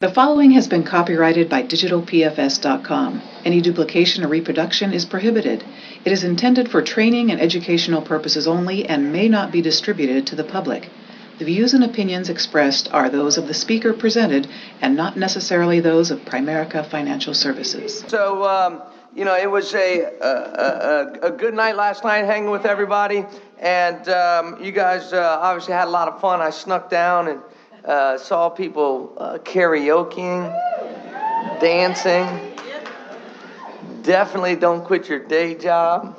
The following has been copyrighted by digitalpfs.com. Any duplication or reproduction is prohibited. It is intended for training and educational purposes only and may not be distributed to the public. The views and opinions expressed are those of the speaker presented and not necessarily those of Primerica Financial Services. So, it was a good night last night hanging with everybody, and you guys obviously had a lot of fun. I snuck down and saw people karaokeing, dancing. Definitely don't quit your day job.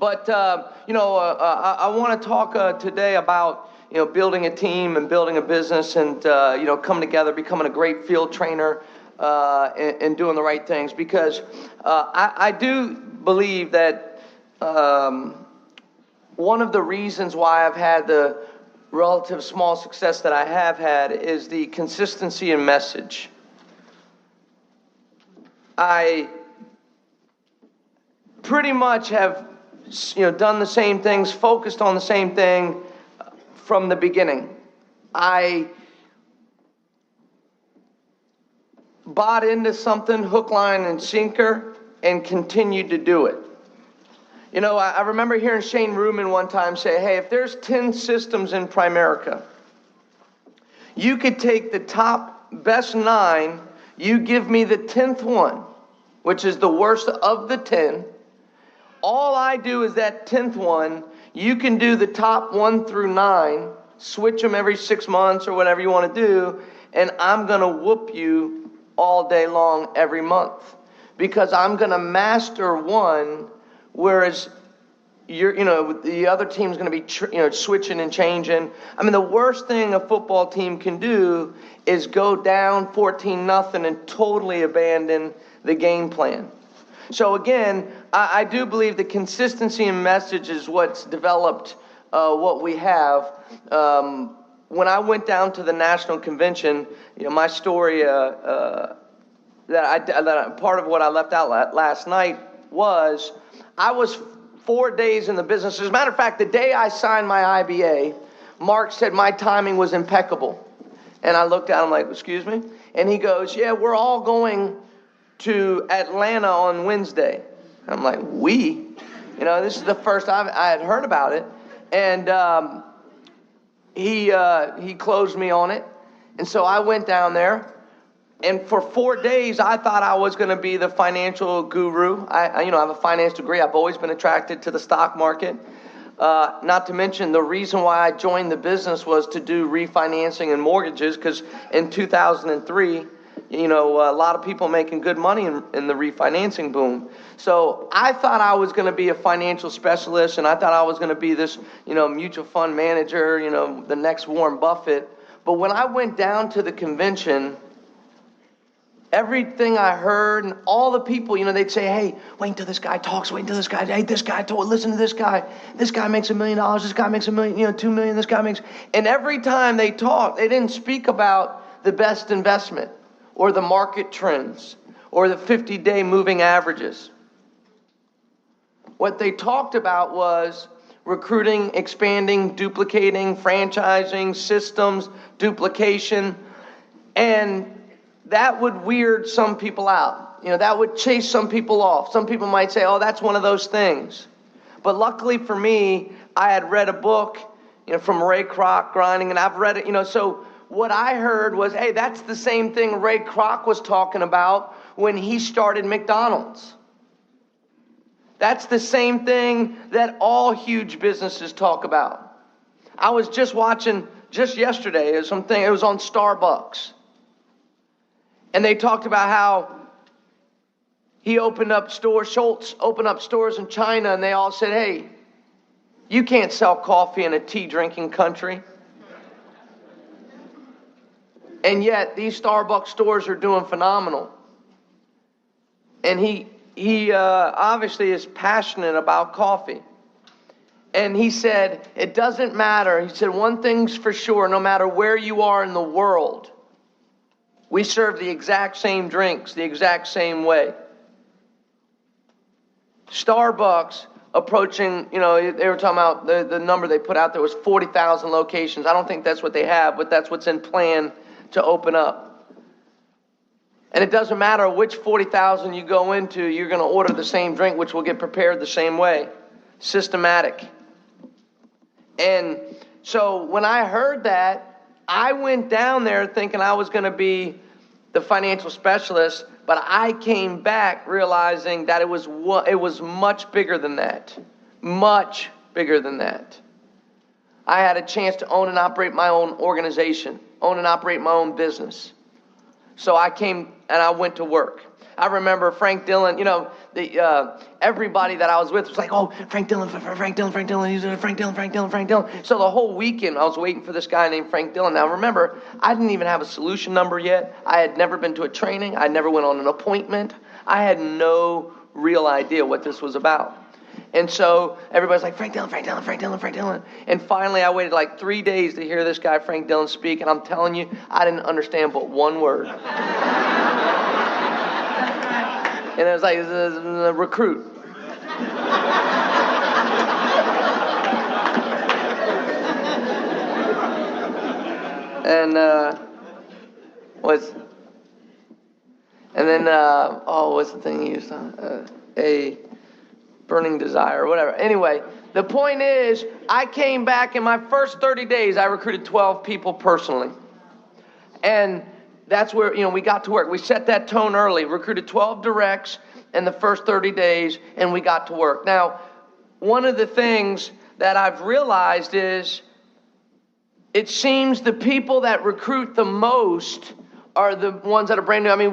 But, I want to talk today about, building a team and building a business and, coming together, becoming a great field trainer, and doing the right things. Because I do believe that one of the reasons why I've had the relative small success that I have had is the consistency in message. I pretty much have done the same things, focused on the same thing from the beginning. I bought into something hook, line, and sinker and continued to do it. I remember hearing Shane Ruman one time say, hey, if there's 10 systems in Primerica, you could take the top best 9, you give me the 10th one, which is the worst of the 10. All I do is that 10th one. You can do the top 1 through 9, switch them every 6 months or whatever you want to do, and I'm going to whoop you all day long every month because I'm going to master one, whereas the other team's going to be switching and changing. I mean, the worst thing a football team can do is go down 14-0 and totally abandon the game plan. So again, I do believe the consistency in message is what's developed what we have. When I went down to the national convention, my story that part of what I left out last night was I was 4 days in the business. As a matter of fact, the day I signed my IBA, Mark said my timing was impeccable. And I looked at him like, excuse me? And he goes, yeah, we're all going to Atlanta on Wednesday. I'm like, this is the first I had heard about it. And he closed me on it. And so I went down there. And for 4 days, I thought I was going to be the financial guru. I have a finance degree. I've always been attracted to the stock market. Not to mention the reason why I joined the business was to do refinancing and mortgages, because in 2003, a lot of people making good money in the refinancing boom. So I thought I was going to be a financial specialist, and I thought I was going to be this, mutual fund manager, the next Warren Buffett. But when I went down to the convention, everything I heard and all the people, they'd say, hey, wait until this guy talks, wait until this guy, hey, this guy told, listen to this guy makes $1 million, this guy makes $1 million, $2 million, this guy makes, and every time they talked, they didn't speak about the best investment or the market trends or the 50-day moving averages. What they talked about was recruiting, expanding, duplicating, franchising, systems, duplication, and that would weird some people out. That would chase some people off. Some people might say, oh, that's one of those things. But luckily for me, I had read a book, from Ray Kroc, Grinding, and I've read it, so what I heard was, hey, that's the same thing Ray Kroc was talking about when he started McDonald's. That's the same thing that all huge businesses talk about. I was just watching, just yesterday, it was on Starbucks. And they talked about how he opened up stores, Schultz opened up stores in China, and they all said, hey, you can't sell coffee in a tea-drinking country. And yet, these Starbucks stores are doing phenomenal. And he obviously is passionate about coffee. And he said, it doesn't matter. He said, one thing's for sure, no matter where you are in the world, we serve the exact same drinks, the exact same way. Starbucks approaching, they were talking about the number they put out there was 40,000 locations. I don't think that's what they have, but that's what's in plan to open up. And it doesn't matter which 40,000 you go into, you're going to order the same drink, which will get prepared the same way. Systematic. And so when I heard that, I went down there thinking I was going to be the financial specialist, but I came back realizing that it was much bigger than that. Much bigger than that. I had a chance to own and operate my own organization, own and operate my own business. So I came and I went to work. I remember Frank Dillon, everybody that I was with was like, oh, Frank Dillon, Frank Dillon, Frank Dillon, he's Frank Dillon, Frank Dillon, Frank Dillon. So the whole weekend I was waiting for this guy named Frank Dillon. Now remember, I didn't even have a solution number yet. I had never been to a training. I never went on an appointment. I had no real idea what this was about. And so everybody's like, Frank Dillon, Frank Dillon, Frank Dillon, Frank Dillon. And finally I waited like 3 days to hear this guy, Frank Dillon, speak. And I'm telling you, I didn't understand but one word. And it was like, a recruit. And what's the thing he used on? A burning desire or whatever. Anyway, the point is, I came back in my first 30 days, I recruited 12 people personally. And that's where, we got to work. We set that tone early, recruited 12 directs in the first 30 days, and we got to work. Now, one of the things that I've realized is it seems the people that recruit the most are the ones that are brand new. I mean,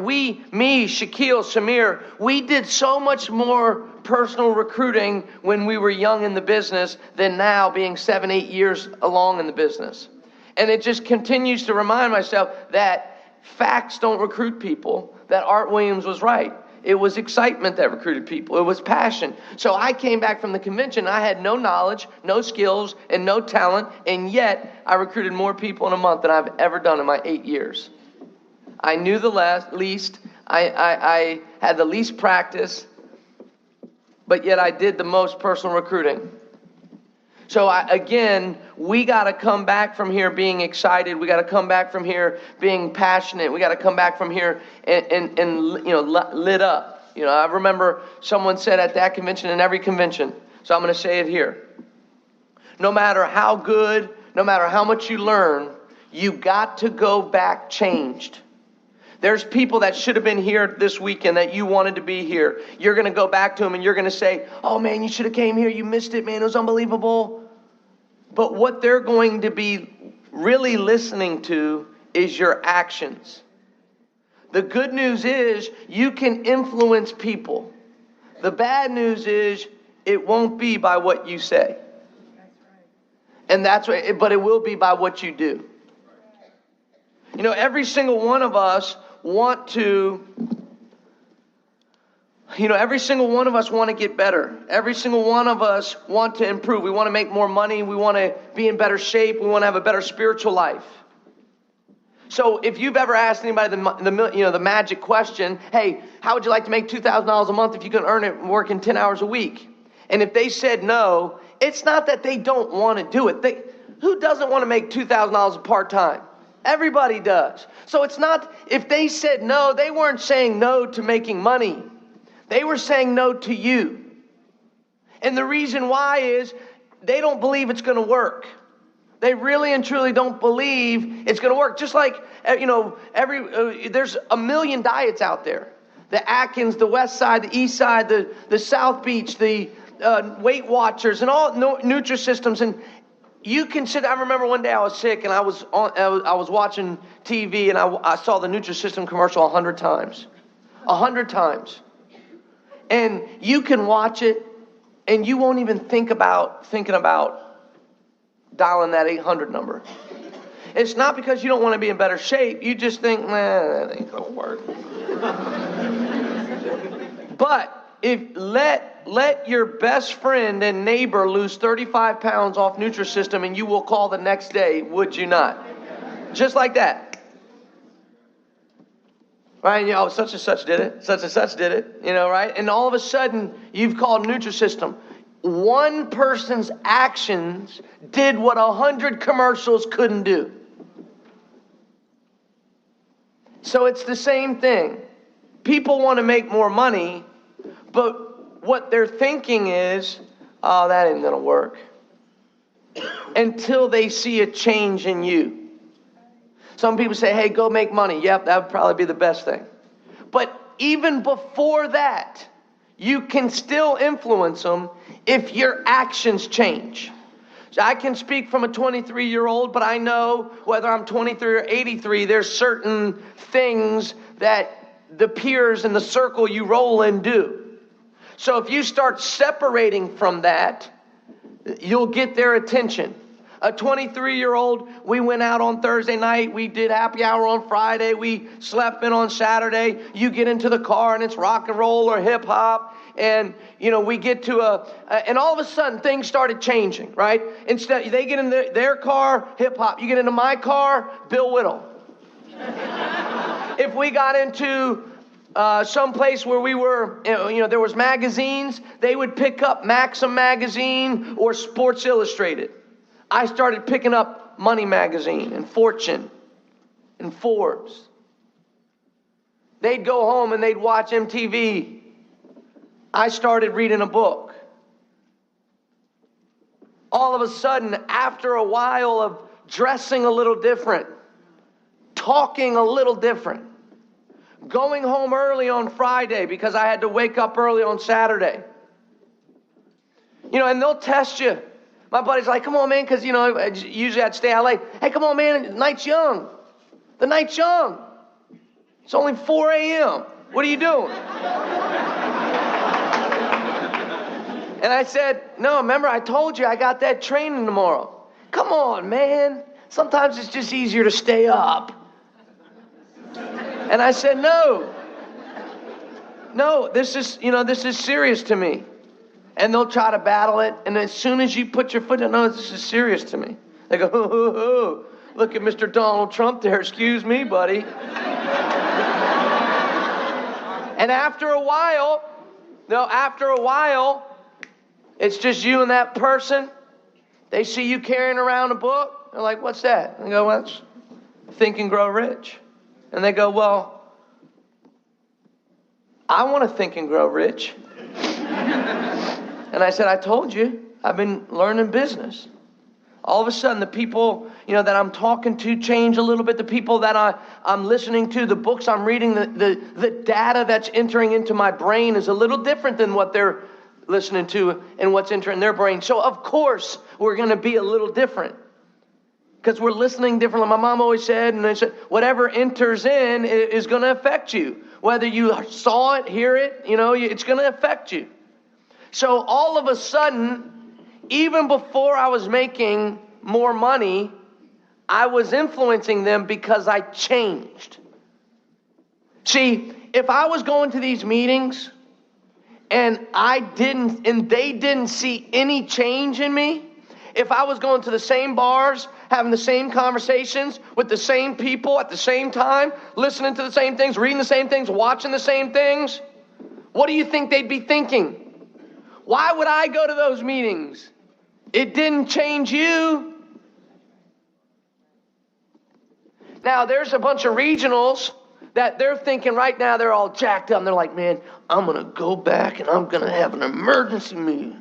Shaquille, Samir, we did so much more personal recruiting when we were young in the business than now being 7, 8 years along in the business. And it just continues to remind myself that facts don't recruit people, that Art Williams was right. It was excitement that recruited people. It was passion. So I came back from the convention. I had no knowledge, no skills, and no talent, and yet I recruited more people in a month than I've ever done in my 8 years. I knew the least. I had the least practice, but yet I did the most personal recruiting. So we got to come back from here being excited. We got to come back from here being passionate. We got to come back from here and lit up. I remember someone said at that convention and every convention, so I'm going to say it here. No matter how good, no matter how much you learn, you got to go back changed. There's people that should have been here this weekend that you wanted to be here. You're going to go back to them and you're going to say, oh man, you should have came here. You missed it, man. It was unbelievable. But what they're going to be really listening to is your actions. The good news is you can influence people. The bad news is it won't be by what you say. And but it will be by what you do. Every single one of us want to get better. Every single one of us want to improve. We want to make more money. We want to be in better shape. We want to have a better spiritual life. So if you've ever asked anybody the magic question, hey, how would you like to make $2,000 a month if you can earn it working 10 hours a week? And if they said no, it's not that they don't want to do it. Who doesn't want to make $2,000 part-time? Everybody does. So it's not, if they said no, they weren't saying no to making money. They were saying no to you. And the reason why is they don't believe it's going to work. They really and truly don't believe it's going to work. Just like, there's a million diets out there. The Atkins, the West Side, the East Side, the South Beach, the Weight Watchers, and all Nutrisystems. And you can sit. I remember one day I was sick and I was watching TV and I saw the Nutrisystem commercial 100 times. 100 times. And you can watch it and you won't even thinking about dialing that 800 number. It's not because you don't want to be in better shape. You just think, that ain't gonna work. But let your best friend and neighbor lose 35 pounds off Nutrisystem and you will call the next day, would you not? Just like that. Right? Such and such did it. Such and such did it. Right? And all of a sudden, you've called Nutrisystem. one person's actions did what 100 commercials couldn't do. So it's the same thing. People want to make more money, but what they're thinking is, oh, that ain't going to work. Until they see a change in you. Some people say, hey, go make money. Yep, that would probably be the best thing. But even before that, you can still influence them if your actions change. So I can speak from a 23-year-old, but I know whether I'm 23 or 83, there's certain things that the peers in the circle you roll in do. So if you start separating from that, you'll get their attention. A 23-year-old, we went out on Thursday night. We did happy hour on Friday. We slept in on Saturday. You get into the car and it's rock and roll or hip hop. And, we get to and all of a sudden things started changing, right? Instead, they get in their car, hip hop. You get into my car, Bill Whittle. If we got into some place where we were, there was magazines, they would pick up Maxim magazine or Sports Illustrated. I started picking up Money magazine and Fortune and Forbes. They'd go home and they'd watch MTV. I started reading a book. All of a sudden, after a while of dressing a little different, talking a little different, going home early on Friday because I had to wake up early on Saturday. And they'll test you. My buddy's like, come on, man, because, usually I'd stay out late. Hey, come on, man, the night's young. The night's young. It's only 4 a.m. What are you doing? And I said, no, remember I told you I got that training tomorrow. Come on, man. Sometimes it's just easier to stay up. And I said, no, this is serious to me. And they'll try to battle it. And as soon as you put your foot down, no, this is serious to me. They go, oh, look at Mr. Donald Trump there. Excuse me, buddy. And after a while, it's just you and that person. They see you carrying around a book. They're like, what's that? And I go, well, that's Think and Grow Rich. And they go, well, I want to think and grow rich. And I said, I told you, I've been learning business. All of a sudden, the people, that I'm talking to change a little bit. The people that I'm listening to, the books I'm reading, the data that's entering into my brain is a little different than what they're listening to and what's entering their brain. So, of course, we're going to be a little different because we're listening differently. My mom always said, whatever enters in is going to affect you. Whether you saw it, hear it, it's going to affect you. So all of a sudden, even before I was making more money, I was influencing them because I changed. See, if I was going to these meetings and they didn't see any change in me, if I was going to the same bars, having the same conversations with the same people at the same time, listening to the same things, reading the same things, watching the same things, what do you think they'd be thinking? Why would I go to those meetings? It didn't change you. Now, there's a bunch of regionals that they're thinking right now, they're all jacked up. And they're like, man, I'm going to go back and I'm going to have an emergency meeting.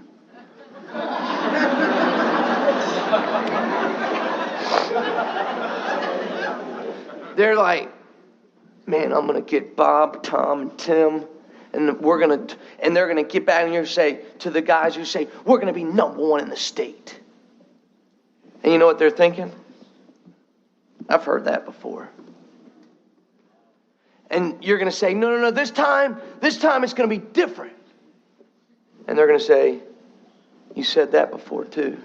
They're like, man, I'm going to get Bob, Tom, and Tim. And they're going to get back and say to the guys who say, we're going to be #1 in the state. And you know what they're thinking? I've heard that before. And you're going to say, no, this time it's going to be different. And they're going to say, you said that before too.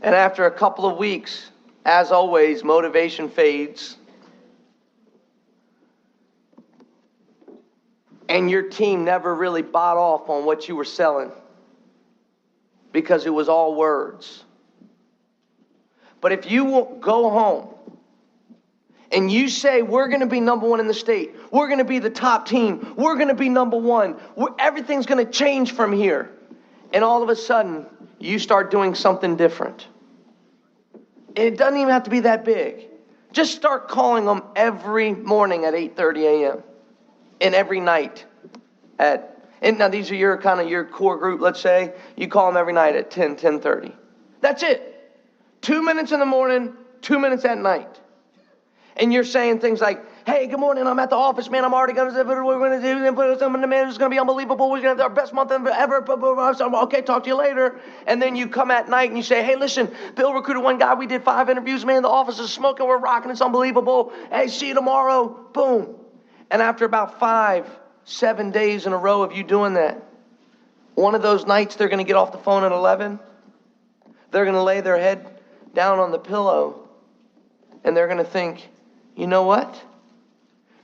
And after a couple of weeks, as always, motivation fades. And your team never really bought off on what you were selling because it was all words. But if you will go home and you say, we're going to be number one in the state, we're going to be the top team, we're going to be number one, everything's going to change from here. And all of a sudden, you start doing something different. And it doesn't even have to be that big. Just start calling them every morning at 8:30 a.m. and every night and now these are your core group, let's say. You call them every night at 10:30. That's it. 2 minutes in the morning, 2 minutes at night. And you're saying things like, hey, good morning, I'm at the office, man. I'm already going to do what we're going to do. And put something in the man. It's going to be unbelievable. We're going to have our best month ever. Okay, talk to you later. And then you come at night and you say, hey, listen, Bill recruited one guy. We did 5 interviews, man. The office is smoking. We're rocking. It's unbelievable. Hey, see you tomorrow. Boom. And after about 5-7 days in a row of you doing that, one of those nights they're going to get off the phone at 11. They're going to lay their head down on the pillow and they're going to think, you know what?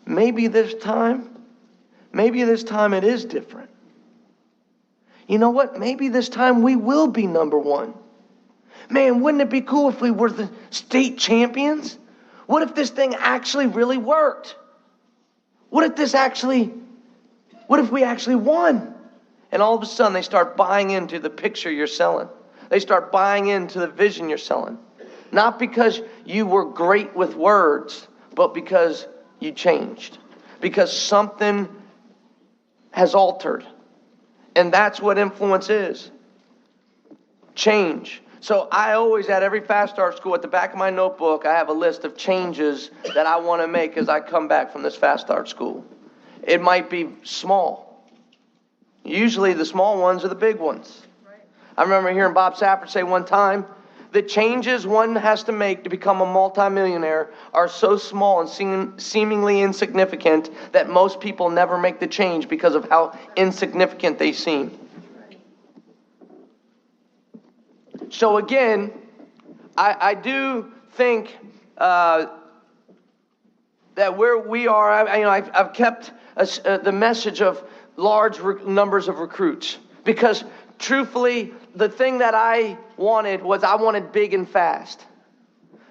Maybe this time it is different. You know what? Maybe this time we will be number one. Man, wouldn't it be cool if we were the state champions? What if this thing actually really worked? What if we actually won? And all of a sudden they start buying into the picture you're selling. They start buying into the vision you're selling. Not because you were great with words, but because you changed. Because something has altered. And that's what influence is. Change. So I always, at every Fast Start school, at the back of my notebook, I have a list of changes that I want to make as I come back from this Fast Start school. It might be small. Usually the small ones are the big ones. I remember hearing Bob Safford say one time, the changes one has to make to become a multimillionaire are so small and seemingly insignificant that most people never make the change because of how insignificant they seem. So again, I do think that where we are, I've kept the message of large numbers of recruits because truthfully, the thing that I wanted big and fast.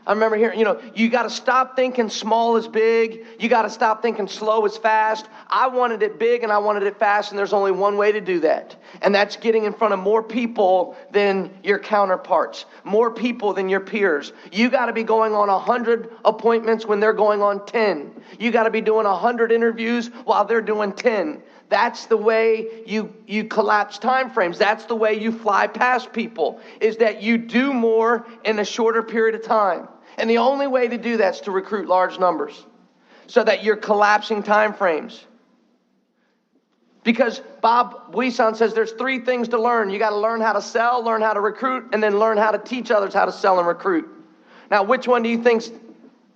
I remember hearing, you got to stop thinking small is big. You got to stop thinking slow is fast. I wanted it big and I wanted it fast, and there's only one way to do that. And that's getting in front of more people than your counterparts, more people than your peers. You got to be going on 100 appointments when they're going on 10. You got to be doing 100 interviews while they're doing 10. That's the way you collapse time frames. That's the way you fly past people, is that you do more in a shorter period of time. And the only way to do that is to recruit large numbers so that you're collapsing time frames. Because Bob Buisan says there's 3 things to learn. You got to learn how to sell, learn how to recruit, and then learn how to teach others how to sell and recruit. Now, which one do you think's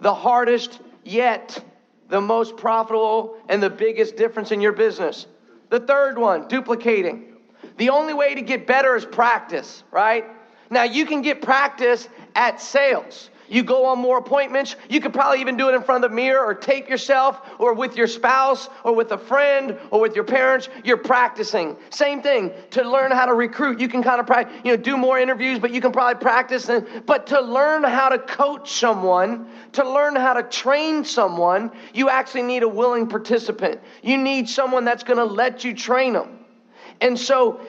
the hardest yet the most profitable and the biggest difference in your business? The third one, duplicating. The only way to get better is practice, right? Now, you can get practice at sales. You go on more appointments. You could probably even do it in front of the mirror or tape yourself or with your spouse or with a friend or with your parents. You're practicing. Same thing. To learn how to recruit, you can kind of practice, do more interviews, but you can probably practice. But to learn how to coach someone, to learn how to train someone, you actually need a willing participant. You need someone that's going to let you train them. And so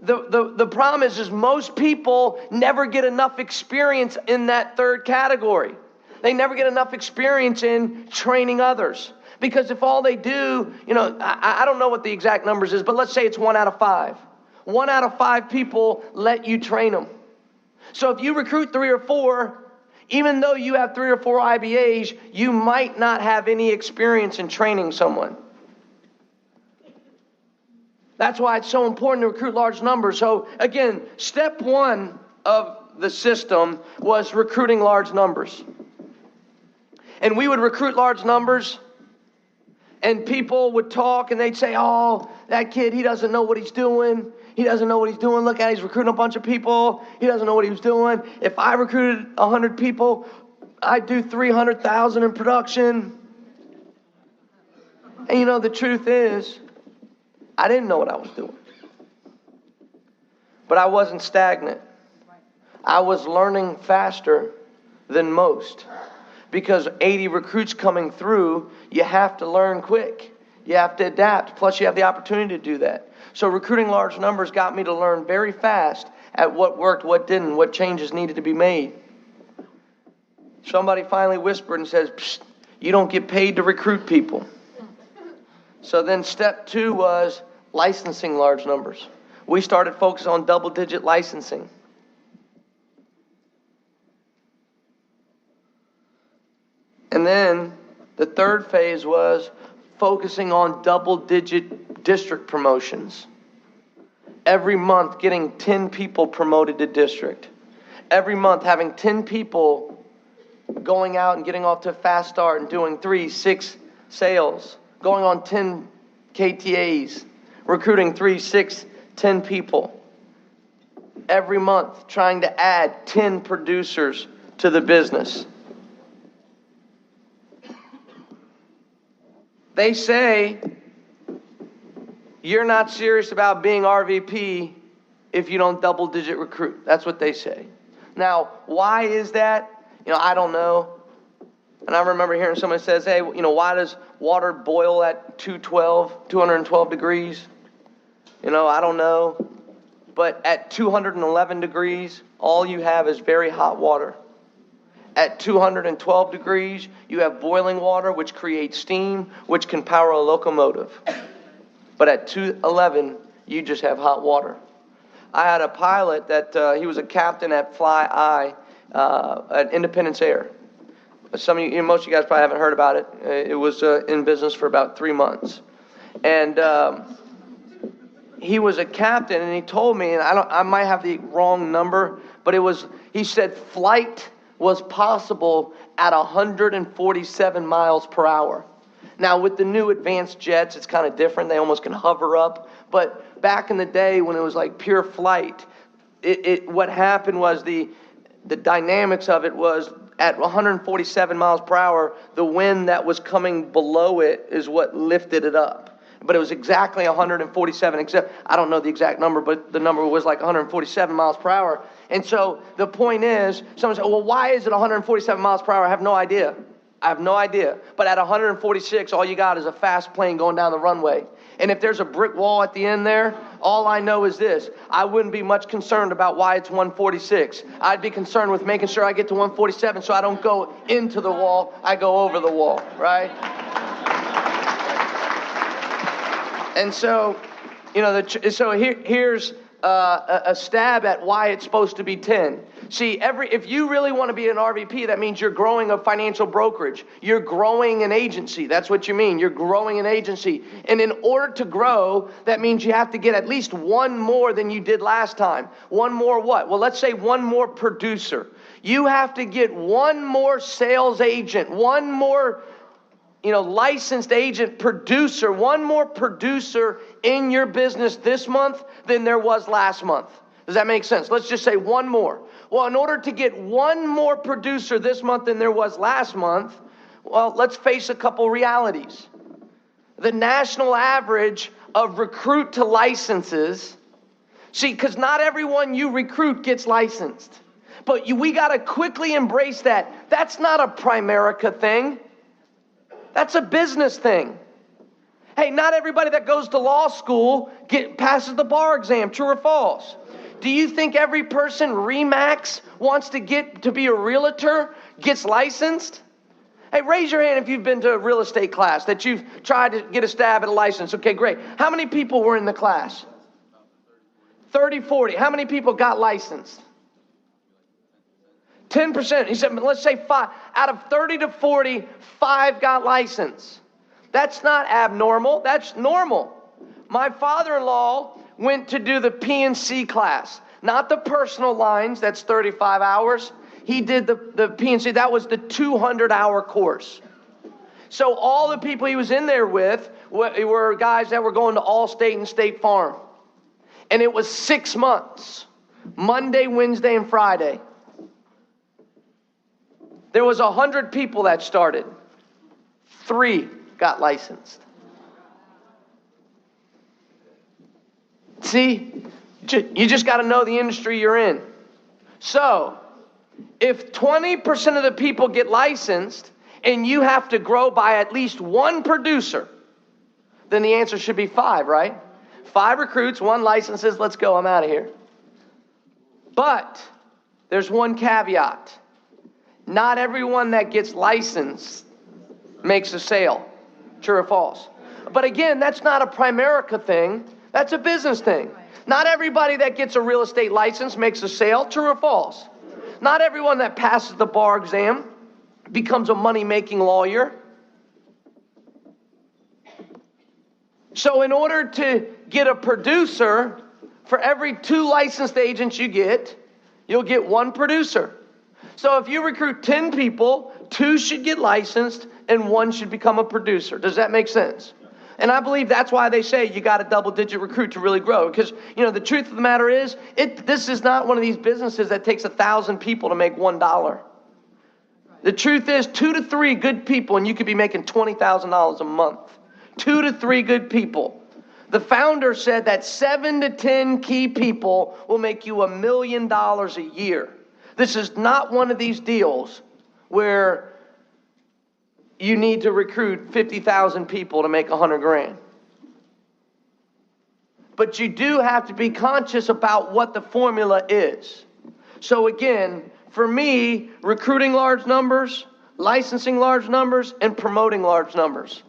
the problem is most people never get enough experience in that third category. They never get enough experience in training others. Because if all they do, I don't know what the exact numbers is, but let's say it's 1 out of 5. 1 out of 5 people let you train them. So if you recruit 3 or 4, even though you have 3 or 4 IBAs, you might not have any experience in training someone. That's why it's so important to recruit large numbers. So again, step 1 of the system was recruiting large numbers. And we would recruit large numbers, and people would talk and they'd say, oh, that kid, he doesn't know what he's doing. He doesn't know what he's doing. Look at, he's recruiting a bunch of people. He doesn't know what he was doing. If I recruited 100 people, I'd do 300,000 in production. And the truth is, I didn't know what I was doing. But I wasn't stagnant. I was learning faster than most. because 80 recruits coming through, you have to learn quick. You have to adapt. Plus, you have the opportunity to do that. So recruiting large numbers got me to learn very fast at what worked, what didn't, what changes needed to be made. Somebody finally whispered and says, "Psst, you don't get paid to recruit people." So then step 2 was licensing large numbers. We started focusing on double-digit licensing. And then the third phase was focusing on double-digit district promotions. Every month getting 10 people promoted to district. Every month having 10 people going out and getting off to a fast start and doing 3, 6 sales. Going on 10 KTAs. Recruiting 3, 6, 10 people. Every month trying to add 10 producers to the business. They say you're not serious about being RVP if you don't double-digit recruit. That's what they say. Now, why is that? I don't know. And I remember hearing somebody says, hey, why does water boil at 212 degrees? I don't know. But at 211 degrees, all you have is very hot water. At 212 degrees, you have boiling water, which creates steam, which can power a locomotive. But at 211, you just have hot water. I had a pilot that he was a captain at Fly Eye at Independence Air. Some of you, most of you guys probably haven't heard about it. It was in business for about 3 months, and he was a captain, and he told me, and I might have the wrong number, but he said flight was possible at 147 miles per hour. Now, with the new advanced jets, it's kind of different. They almost can hover up. But back in the day when it was like pure flight, what happened was the dynamics of it was at 147 miles per hour, the wind that was coming below it is what lifted it up. But it was exactly 147, except I don't know the exact number, but the number was like 147 miles per hour. And so the point is, someone said, well, why is it 147 miles per hour? I have no idea. But at 146, all you got is a fast plane going down the runway. And if there's a brick wall at the end there, all I know is this. I wouldn't be much concerned about why it's 146. I'd be concerned with making sure I get to 147 so I don't go into the wall, I go over the wall, right? And so, here's a stab at why it's supposed to be 10. See, if you really want to be an RVP, that means you're growing a financial brokerage. You're growing an agency. That's what you mean. You're growing an agency. And in order to grow, that means you have to get at least one more than you did last time. One more what? Well, let's say one more producer. You have to get one more sales agent, one more licensed agent, producer, one more producer in your business this month than there was last month. Does that make sense? Let's just say one more. Well, in order to get one more producer this month than there was last month, well, let's face a couple realities. The national average of recruit to licenses, because not everyone you recruit gets licensed. But we got to quickly embrace that. That's not a Primerica thing. That's a business thing. Hey, not everybody that goes to law school passes the bar exam, true or false? Do you think every person RE/MAX wants to get to be a realtor gets licensed? Hey, raise your hand if you've been to a real estate class, that you've tried to get a stab at a license. Okay, great. How many people were in the class? 30, 40. How many people got licensed? 10%. He said, let's say 5. Out of 30 to 40, 5 got licensed. That's not abnormal. That's normal. My father-in-law went to do the P&C class. Not the personal lines. That's 35 hours. He did the P&C. That was the 200-hour course. So all the people he was in there with were guys that were going to Allstate and State Farm. And it was 6 months. Monday, Wednesday, and Friday. There was 100 people that started. 3 got licensed. See, you just got to know the industry you're in. So, If 20% of the people get licensed and you have to grow by at least one producer, then the answer should be 5, right? 5 recruits, 1 licenses, let's go, I'm out of here. But there's one caveat. Not everyone that gets licensed makes a sale. True or false? But again, that's not a Primerica thing. That's a business thing. Not everybody that gets a real estate license makes a sale. True or false? Not everyone that passes the bar exam becomes a money-making lawyer. So in order to get a producer, for every 2 licensed agents you get, you'll get 1 producer. So if you recruit 10 people, 2 should get licensed and 1 should become a producer. Does that make sense? And I believe that's why they say you got a double-digit recruit to really grow. Because, the truth of the matter is, this is not one of these businesses that takes 1,000 people to make $1. The truth is, 2 to 3 good people, and you could be making $20,000 a month. 2 to 3 good people. The founder said that 7 to 10 key people will make you $1 million a year. This is not one of these deals where you need to recruit 50,000 people to make 100 grand. But you do have to be conscious about what the formula is. So again, for me, recruiting large numbers, licensing large numbers, and promoting large numbers.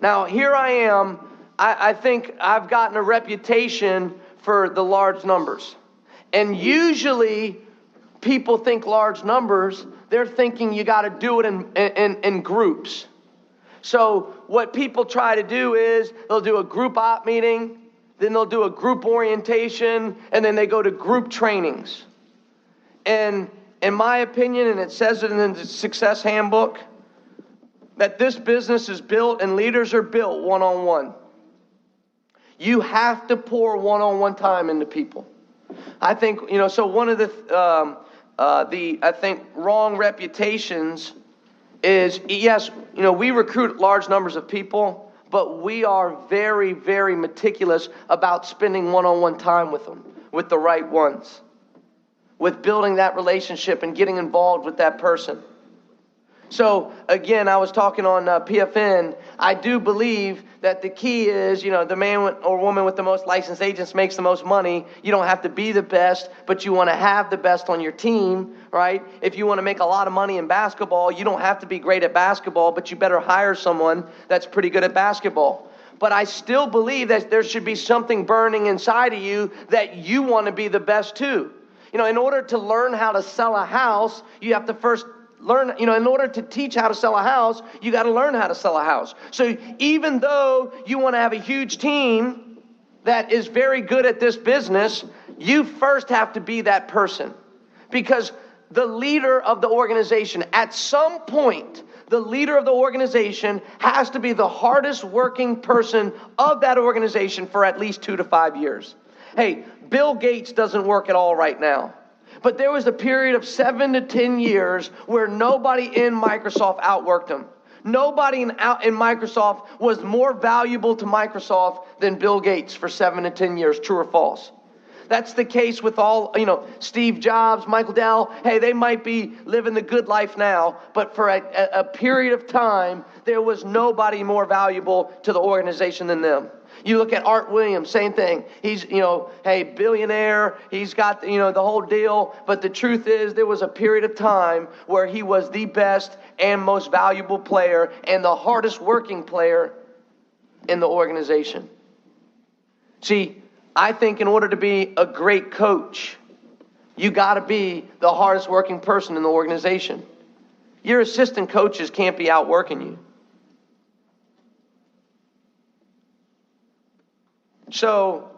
Now, here I am. I think I've gotten a reputation for the large numbers. And usually, people think large numbers, they're thinking you got to do it in groups. So what people try to do is they'll do a group op meeting, then they'll do a group orientation, and then they go to group trainings. And in my opinion, and it says it in the Success Handbook, that this business is built and leaders are built one-on-one. You have to pour one-on-one time into people. I think, so one of the I think wrong reputations is, yes, we recruit large numbers of people, but we are very, very meticulous about spending one-on-one time with them, with the right ones, with building that relationship and getting involved with that person. So again, I was talking on PFN. I do believe that the key is, the man or woman with the most licensed agents makes the most money. You don't have to be the best, but you want to have the best on your team, right? If you want to make a lot of money in basketball, you don't have to be great at basketball, but you better hire someone that's pretty good at basketball. But I still believe that there should be something burning inside of you that you want to be the best too. In order to learn how to sell a house, you have to first learn, in order to teach how to sell a house, you got to learn how to sell a house. So even though you want to have a huge team that is very good at this business, you first have to be that person. Because the leader of the organization, at some point, the leader of the organization has to be the hardest working person of that organization for at least 2 to 5 years. Hey, Bill Gates doesn't work at all right now. But there was a period of 7 to 10 years where nobody in Microsoft outworked him. Nobody in Microsoft was more valuable to Microsoft than Bill Gates for 7 to 10 years. True or false? That's the case with all, Steve Jobs, Michael Dell. Hey, they might be living the good life now, but for a period of time, there was nobody more valuable to the organization than them. You look at Art Williams, same thing. He's, billionaire. He's got, the whole deal. But the truth is, there was a period of time where he was the best and most valuable player and the hardest working player in the organization. See, I think in order to be a great coach, you got to be the hardest working person in the organization. Your assistant coaches can't be outworking you. So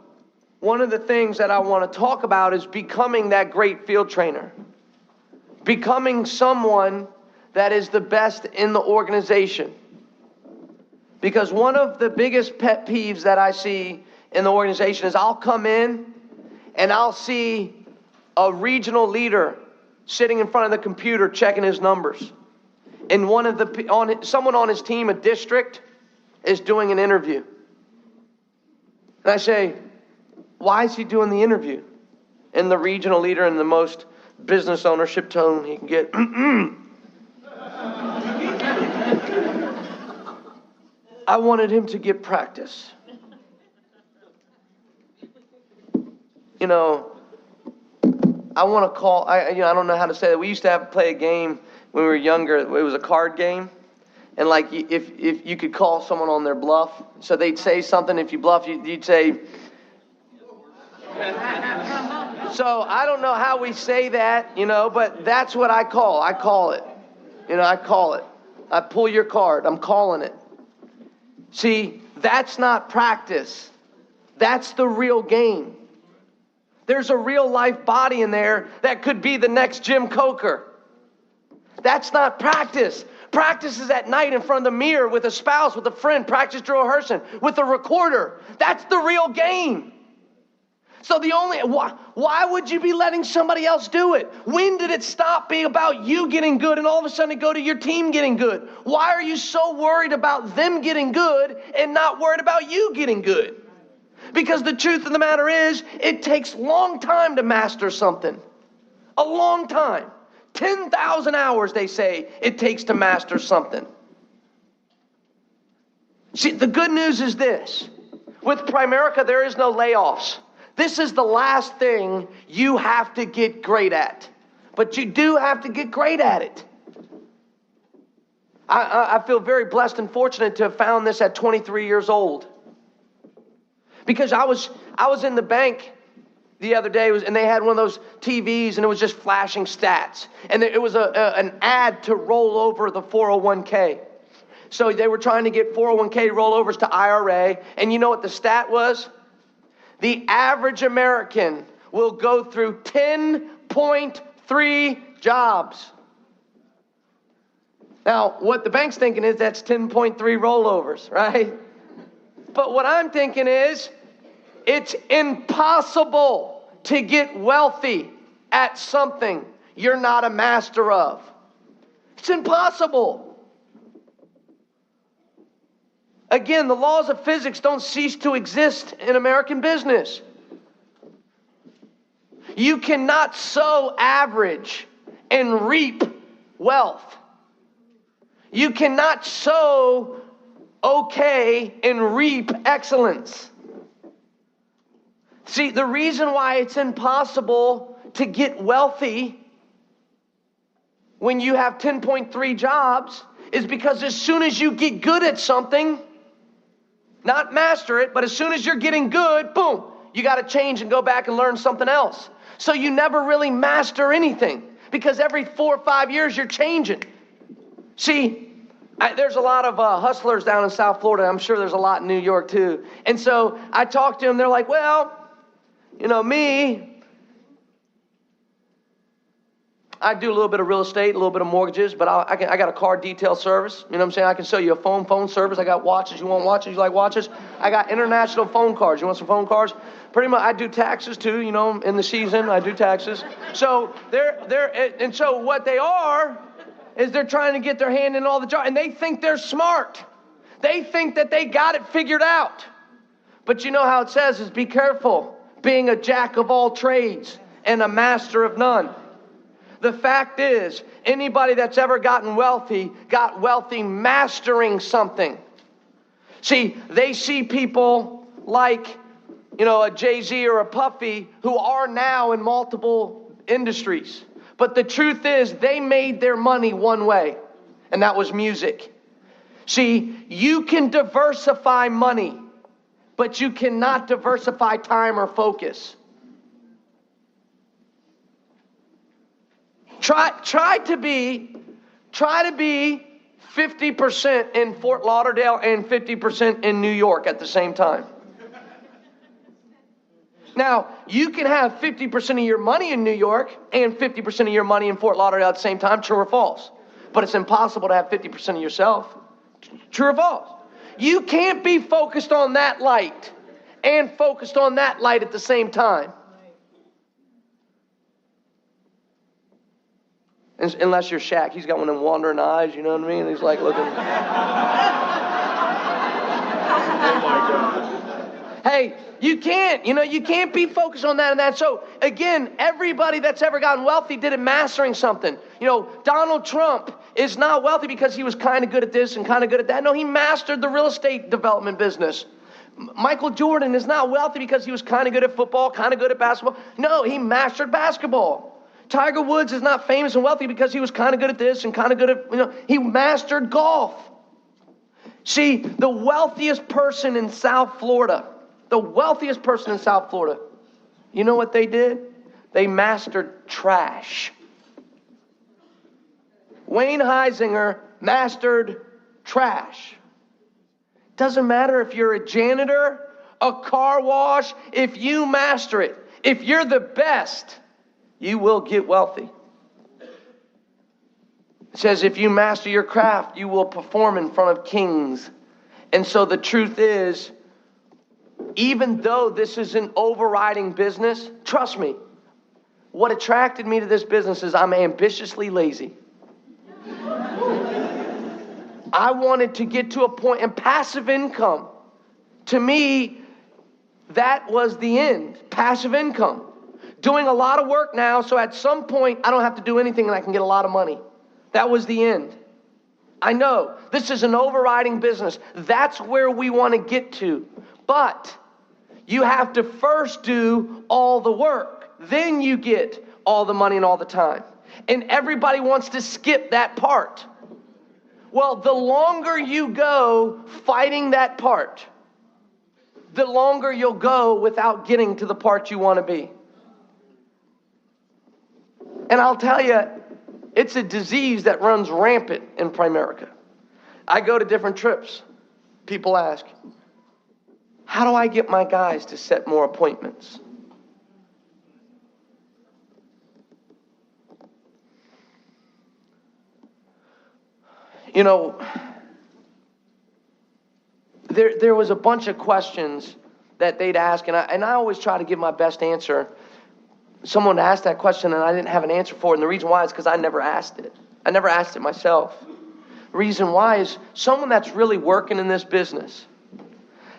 one of the things that I want to talk about is becoming that great field trainer. Becoming someone that is the best in the organization. Because one of the biggest pet peeves that I see in the organization is I'll come in and I'll see a regional leader sitting in front of the computer checking his numbers. And someone on his team, a district, is doing an interview. And I say, why is he doing the interview? And the regional leader and the most business ownership tone he can get. I wanted him to get practice. You know, I want to call, I don't know how to say that. We used to play a game when we were younger. It was a card game. And like, if you could call someone on their bluff, so they'd say something. If you bluff, you'd say. So I don't know how we say that, but that's what I call. I call it. I call it. I pull your card. I'm calling it. See, that's not practice. That's the real game. There's a real life body in there that could be the next Jim Coker. That's not practice. Practice is at night in front of the mirror with a spouse, with a friend, practice drill rehearsing, with a recorder. That's the real game. So why would you be letting somebody else do it? When did it stop being about you getting good and all of a sudden go to your team getting good? Why are you so worried about them getting good and not worried about you getting good? Because the truth of the matter is, it takes a long time to master something. A long time. 10,000 hours, they say, it takes to master something. See, the good news is this. With Primerica, there is no layoffs. This is the last thing you have to get great at. But you do have to get great at it. I feel very blessed and fortunate to have found this at 23 years old. Because I was in the bank the other day, and they had one of those TVs, and it was just flashing stats. And it was an ad to roll over the 401k. So they were trying to get 401k rollovers to IRA. And you know what the stat was? The average American will go through 10.3 jobs. Now, what the bank's thinking is that's 10.3 rollovers, right? But what I'm thinking is, it's impossible to get wealthy at something you're not a master of. It's impossible. Again, the laws of physics don't cease to exist in American business. You cannot sow average and reap wealth. You cannot sow okay and reap excellence. See, the reason why it's impossible to get wealthy when you have 10.3 jobs is because as soon as you get good at something, not master it, but as soon as you're getting good, boom, you got to change and go back and learn something else. So you never really master anything because every 4 or 5 years you're changing. See, there's a lot of hustlers down in South Florida. I'm sure there's a lot in New York too. And so I talk to them. They're like, well, me, I do a little bit of real estate, a little bit of mortgages, but I got a car detail service. You know what I'm saying? I can sell you a phone service. I got watches. You want watches? You like watches? I got international phone cards. You want some phone cards? Pretty much, I do taxes too. In the season, I do taxes. So and so what they are is they're trying to get their hand in all the jobs, and they think they're smart. They think that they got it figured out. But you know how it says is be careful being a jack of all trades and a master of none. The fact is, anybody that's ever gotten wealthy got wealthy mastering something. See, they see people like, a Jay-Z or a Puffy who are now in multiple industries. But the truth is, they made their money one way, and that was music. See, you can diversify money, but you cannot diversify time or focus. Try to be 50% in Fort Lauderdale and 50% in New York at the same time. Now, you can have 50% of your money in New York and 50% of your money in Fort Lauderdale at the same time, true or false? But it's impossible to have 50% of yourself. True or false? You can't be focused on that light and focused on that light at the same time. Unless you're Shaq. He's got one of them wandering eyes, you know what I mean? He's like looking. Oh my God. Hey, You can't, you can't be focused on that and that. So again, everybody that's ever gotten wealthy did it mastering something. Donald Trump is not wealthy because he was kind of good at this and kind of good at that. No, he mastered the real estate development business. Michael Jordan is not wealthy because he was kind of good at football, kind of good at basketball. No, he mastered basketball. Tiger Woods is not famous and wealthy because he was kind of good at this and kind of good at, he mastered golf. See, the wealthiest person in South Florida, you know what they did? They mastered trash. Wayne Heisinger mastered trash. Doesn't matter if you're a janitor, a car wash, if you master it, if you're the best, you will get wealthy. It says if you master your craft, you will perform in front of kings. And so the truth is, even though this is an overriding business, trust me, what attracted me to this business is I'm ambitiously lazy. I wanted to get to a point, and passive income, to me, that was the end. Passive income. Doing a lot of work now, so at some point, I don't have to do anything and I can get a lot of money. That was the end. I know, this is an overriding business. That's where we want to get to. But you have to first do all the work. Then you get all the money and all the time. And everybody wants to skip that part. Well, the longer you go fighting that part, the longer you'll go without getting to the part you want to be. And I'll tell you, it's a disease that runs rampant in Primerica. I go to different trips. People ask, how do I get my guys to set more appointments? There was a bunch of questions that they'd ask, and I always try to give my best answer. Someone asked that question, and I didn't have an answer for it, and the reason why is because I never asked it. I never asked it myself. The reason why is someone that's really working in this business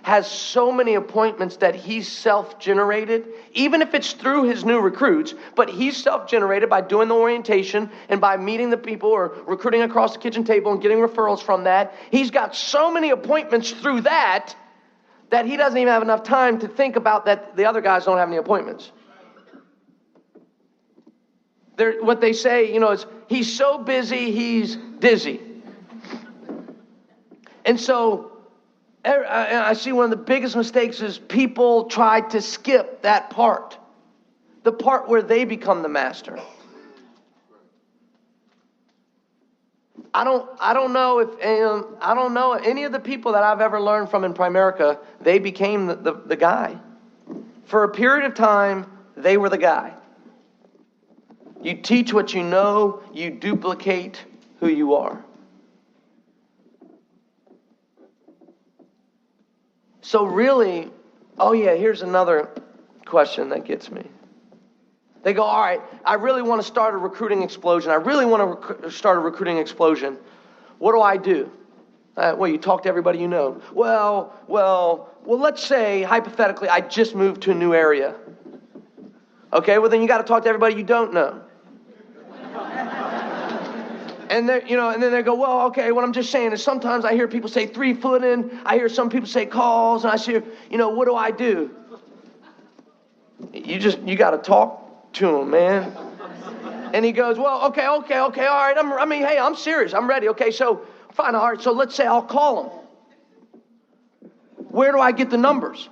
has so many appointments that he's self-generated, even if it's through his new recruits, but he's self-generated by doing the orientation and by meeting the people or recruiting across the kitchen table and getting referrals from that. He's got so many appointments through that he doesn't even have enough time to think about that the other guys don't have any appointments. What they say, is he's so busy, he's dizzy. And so I see one of the biggest mistakes is people try to skip that part. The part where they become the master. I don't know any of the people that I've ever learned from in Primerica, they became the guy. For a period of time, they were the guy. You teach what you know, you duplicate who you are. So really, here's another question that gets me. They go, all right, I really want to start a recruiting explosion. What do I do? You talk to everybody you know. Well, let's say, hypothetically, I just moved to a new area. Okay, well then you got to talk to everybody you don't know. And then they go, well, okay, what I'm just saying is sometimes I hear people say 3 foot in, I hear some people say calls, and I say, what do I do? You got to talk to him, man. And he goes, well, okay, all right, hey, I'm serious, I'm ready. Okay, so fine, all right, so let's say I'll call him. Where do I get the numbers?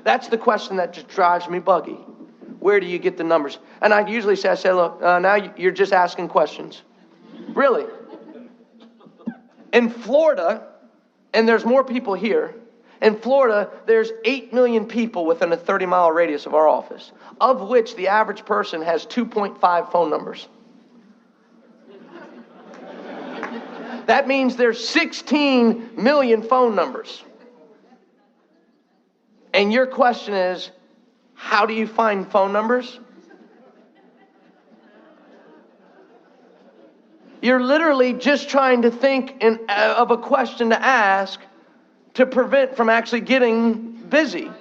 That's the question that just drives me buggy. Where do you get the numbers? And I usually say, look, now you're just asking questions. Really? In Florida, and there's more people here, in Florida, there's 8 million people within a 30-mile radius of our office, of which the average person has 2.5 phone numbers. That means there's 16 million phone numbers. And your question is, how do you find phone numbers? You're literally just trying to think of a question to ask to prevent from actually getting busy.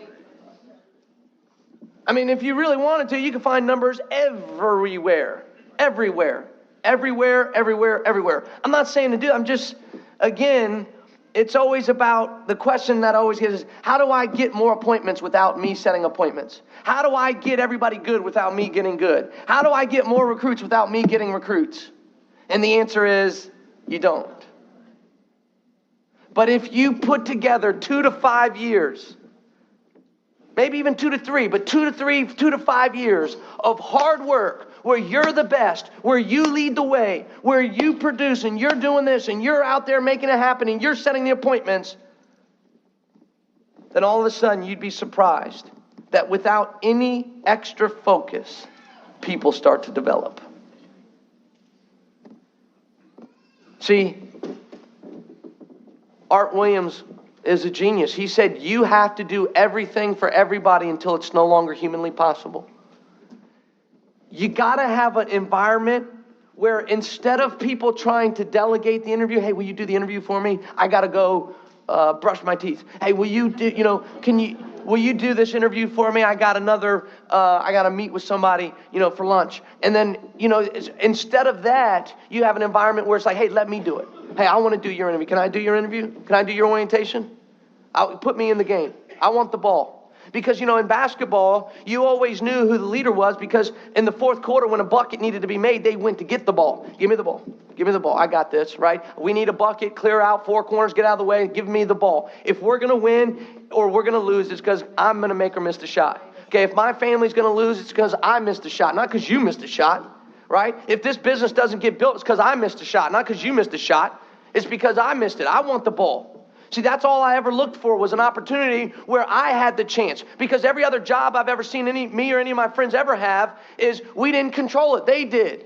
I mean, if you really wanted to, you could find numbers everywhere. Everywhere. Everywhere, everywhere, everywhere. I'm not saying to do it. I'm just, again, it's always about, the question that always gets is, how do I get more appointments without me setting appointments? How do I get everybody good without me getting good? How do I get more recruits without me getting recruits? And the answer is, you don't. But if you put together 2 to 5 years, maybe even 2 to 3, but 2 to 5 years of hard work, where you're the best, where you lead the way, where you produce and you're doing this and you're out there making it happen and you're setting the appointments, then all of a sudden you'd be surprised that without any extra focus, people start to develop. See, Art Williams is a genius. He said, you have to do everything for everybody until it's no longer humanly possible. You got to have an environment where instead of people trying to delegate the interview, hey, will you do the interview for me? I got to go brush my teeth. Hey, will you do, will you do this interview for me? I got to meet with somebody, for lunch. And then, instead of that, you have an environment where it's like, hey, let me do it. Hey, I want to do your interview. Can I do your interview? Can I do your orientation? Put me in the game. I want the ball. Because, in basketball, you always knew who the leader was, because in the fourth quarter when a bucket needed to be made, they went to get the ball. Give me the ball. Give me the ball. I got this, right? We need a bucket, clear out, 4 corners, get out of the way, give me the ball. If we're going to win or we're going to lose, it's because I'm going to make or miss the shot. Okay, if my family's going to lose, it's because I missed a shot, not because you missed a shot, right? If this business doesn't get built, it's because I missed a shot, not because you missed a shot. It's because I missed it. I want the ball. See, that's all I ever looked for, was an opportunity where I had the chance. Because every other job I've ever seen me or any of my friends ever have is we didn't control it. They did.